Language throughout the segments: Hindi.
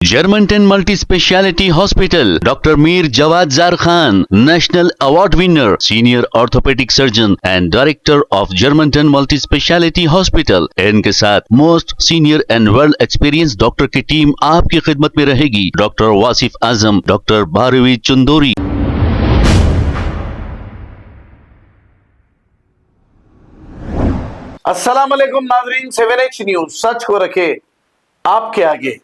Germantown Multi-Speciality Hospital, Dr. Mir Jawad Zar Khan, National Award winner, Senior Orthopedic Surgeon and Director of Germantown Multi-Speciality Hospital। इनके साथ most senior and world experience doctor की टीम आपकी खिदमत में रहेगी। Doctor Wasif Azam, doctor Bharvi Chandori. अस्सलाम वालेकुम नाजरीन, 7H न्यूज सच को रखे आपके आगे।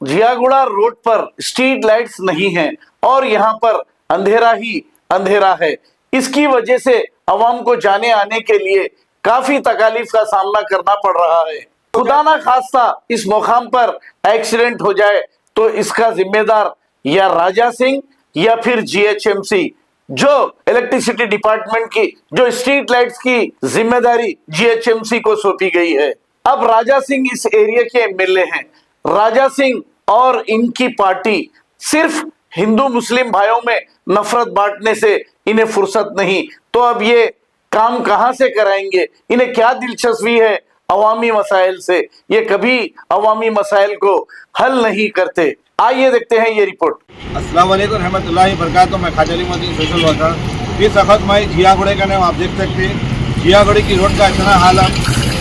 जियागुड़ा रोड पर स्ट्रीट लाइट्स नहीं हैं और यहाँ पर अंधेरा ही अंधेरा है। इसकी वजह से आवाम को जाने आने के लिए काफी तकालीफ का सामना करना पड़ रहा है। खुदा ना खास्ता इस मुकाम पर एक्सीडेंट हो जाए तो इसका जिम्मेदार या राजा सिंह या फिर GHMC, जो इलेक्ट्रिसिटी डिपार्टमेंट की, जो स्ट्रीट लाइट्स की जिम्मेदारी GHMC को सौंपी गई है। अब राजा सिंह इस एरिया के MLA हैं। राजा सिंह और इनकी पार्टी सिर्फ हिंदू मुस्लिम भाइयों में नफरत बांटने से इन्हें फुर्सत नहीं, तो अब ये काम कहां से कराएंगे? इन्हें क्या दिलचस्पी है अवामी मसाइल से? ये कभी अवामी मसाइल को हल नहीं करते। आइए देखते हैं ये रिपोर्ट। अस्सलाम वालेकुम रहमतुल्लाहि वबरकातुहू। मैं ख्वाजा अली मोहम्मद सोशल वर्कर। इस वक्त मैं जियागुड़े का नाम आप देख सकते हैं। जियागुड़े की रोड का इतना हाल,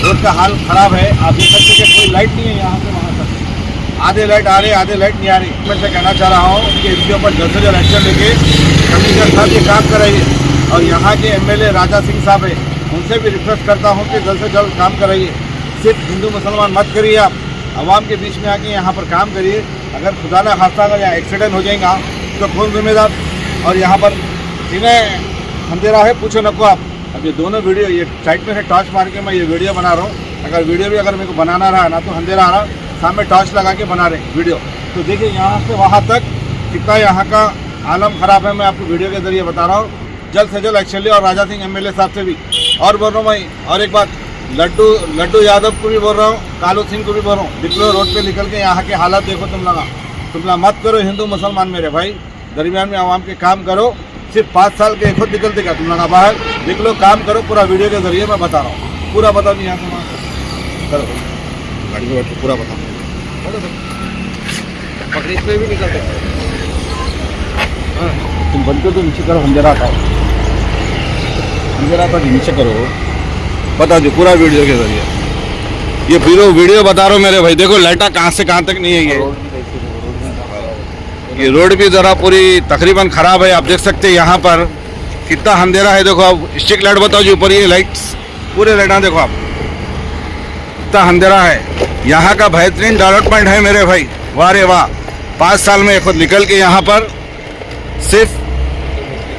रोड का हाल खराब है। आप देख सकते हैं कि कोई लाइट नहीं है यहाँ से वहाँ तक। आधे लाइट आ रहे, आधे लाइट नहीं आ रही। मैं से कहना चाह रहा हूँ कि इसके ऊपर जल्द से जल्द एक्शन लेके कमिश्नर साहब ये काम कराइए और यहाँ के MLA राजा सिंह साहब है, उनसे भी रिक्वेस्ट करता हूँ कि जल्द से जल्द काम कराइए। सिर्फ हिंदू मुसलमान मत करिए, आप आवाम के बीच में आके यहाँ पर काम करिए। अगर खुदा न खास्ता अगर यहाँ एक्सीडेंट हो जाएगा तो कौन जिम्मेदार? और यहाँ पर इन्हें अंधेरा है, पूछो नको आप। अब ये दोनों वीडियो, ये साइड में से टॉर्च मार के मैं ये वीडियो बना रहा हूँ। अगर वीडियो भी अगर मेरे को बनाना रहा ना तो अंधेरा आ रहा, सामने टॉर्च लगा के बना रहे वीडियो। तो देखिए यहाँ से वहाँ तक कितना यहाँ का आलम ख़राब है। मैं आपको वीडियो के ज़रिए बता रहा हूँ। जल्द से जल्द एक्शन लिया और राजा सिंह MLA साहब से भी। और बोल रहा हूँ मैं, और एक बात, लड्डू यादव को भी बोल रहा हूँ, कालू सिंह को भी बोल रहा हूँ, निकलो रोड पे निकल के यहाँ के हालात देखो। तुम लोग मत करो हिंदू मुसलमान मेरे भाई, दरमियान में आवाम के काम करो। सिर्फ 5 साल के खुद निकलते क्या तुम लोग बाहर निकलो, काम करो। पूरा वीडियो के जरिए मैं बता रहा हूँ, पूरा बताओ। यहाँ से वहाँ करो, गाड़ी में बैठ के पूरा बताओ। पकड़ी पे भी निकलते तुम बंद करो, तो नीचे करो, अंधेरा था, अंधेरा था, नीचे करो, बता दो पूरा वीडियो के जरिए। ये वीडियो बता रहा हूँ मेरे भाई। देखो लाइटा कहाँ से कहाँ तक नहीं है। ये रोड भी ज़रा पूरी तकरीबन ख़राब है। आप देख सकते हैं यहाँ पर कितना अंधेरा है। देखो आप स्ट्रीट लाइट बताओ जी, ऊपर ये लाइट्स पूरे लाइटा देखो आप, कितना अंधेरा है। यहाँ का बेहतरीन डेवलपमेंट है मेरे भाई, वाह रे वाह। 5 साल में खुद निकल के यहाँ पर सिर्फ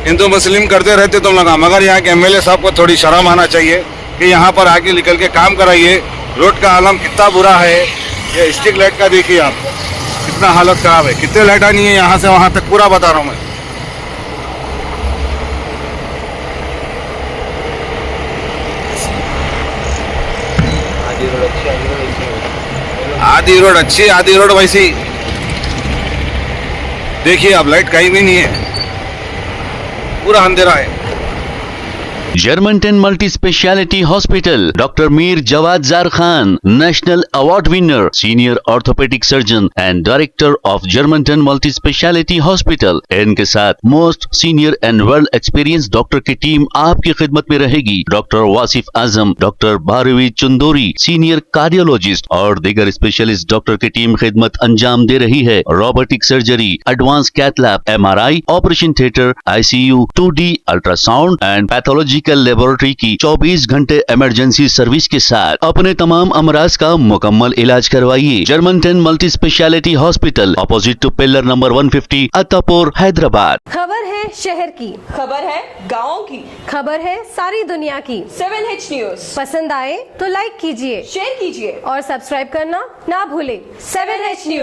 हिंदू मुस्लिम करते रहते तुम लोग। मगर यहाँ के MLA साहब को थोड़ी शर्म आना चाहिए कि यहाँ पर आके निकल के काम कराइए। रोड का आलम कितना बुरा है। ये स्ट्रीट लाइट का देखिए आप, कितना हालत ख़राब है। कितने लाइटा नहीं है यहाँ से वहाँ तक, पूरा बता रहा हूँ मैं। आधी रोड अच्छी, आधी रोड वैसी। देखिए अब लाइट कहीं भी नहीं है, पूरा अंधेरा है। Germantown Multi-Speciality Hospital, Dr. Mir Jawad Zar Khan, National Award winner, Senior Orthopedic Surgeon and Director of Germantown Multi-Speciality Hospital। इनके साथ most senior and world experience doctor की टीम आपकी खिदमत में रहेगी। Doctor Wasif Azam, doctor Bharvi Chandori, senior cardiologist और दीगर स्पेशलिस्ट डॉक्टर की टीम खिदमत अंजाम दे रही है। Robotic surgery, advance cath lab, MRI, operation theatre, ICU, 2D ultrasound and pathology laboratory की 24 घंटे इमरजेंसी सर्विस के साथ अपने तमाम अमराज का मुकम्मल इलाज करवाइए। Germanten multi speciality hospital, opposite to pillar number 150, Attapur, Hyderabad. खबर है शहर की, खबर है गाँव की, खबर है सारी दुनिया की। 7H न्यूज पसंद आए तो लाइक कीजिए, शेयर कीजिए और सब्सक्राइब करना ना भूले। 7H news.